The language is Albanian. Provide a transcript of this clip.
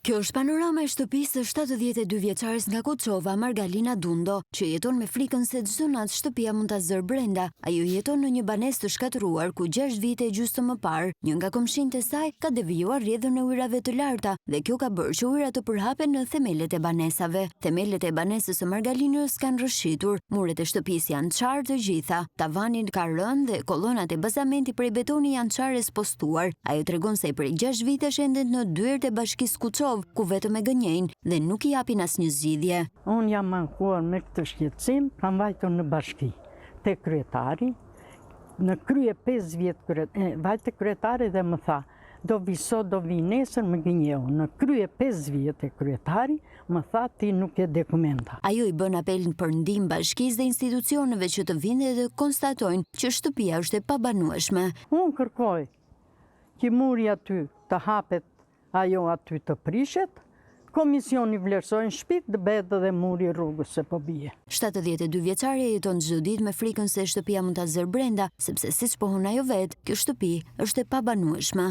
Kjo është panorama e shtëpisë së 72 vjeçares nga Koçova, Margalina Dundo, që jeton me frikën se çdo natë shtëpia mund ta zërë brenda. Ajo jeton në një banesë të shkatëruar ku 6 vite e gjysmë më parë, një nga komshinët e saj ka devijuar rrjedhën e ujrave të larta dhe kjo ka bërë që ujrat të përhapen në themelet e banesave. Themelet e banesës së Margalinës kanë rrëshitur, muret e shtëpisë janë çarë të gjitha, tavani ka rënë dhe kolonat e bazamenti prej betoni janë çarë spostuar. Ajo tregon se prej 6 vitesh endet në dyert e bashkisë Kuçovë, ku vetëm e gënjejnë dhe nuk i japin asnjë zgjidhje. Unë jam ankuar me këtë shqetësim, kam vajtur në bashki te kryetari, në krye 5 vjet vajte kryetari dhe më tha, do vi sot, do vi nesër, më gënjeu. Në krye 5 vjet e kryetari më tha ti nuk e dokumenta. Ajo i bën apelin për ndihmë bashkisë dhe institucioneve që të vinë dhe të konstatojnë që shtëpia është e pabanueshme. Unë kërkoj që muri aty të hapet, ajo aty të prishet, komisioni vlerësojnë shtëpit dhe bëhet edhe muri rrugës se po bie. 72 vjeçare jeton çdo ditë me frikën se shtëpia mund ta zërë brenda, sepse siç pohon ajo vet, kjo shtëpi është e pabanueshme.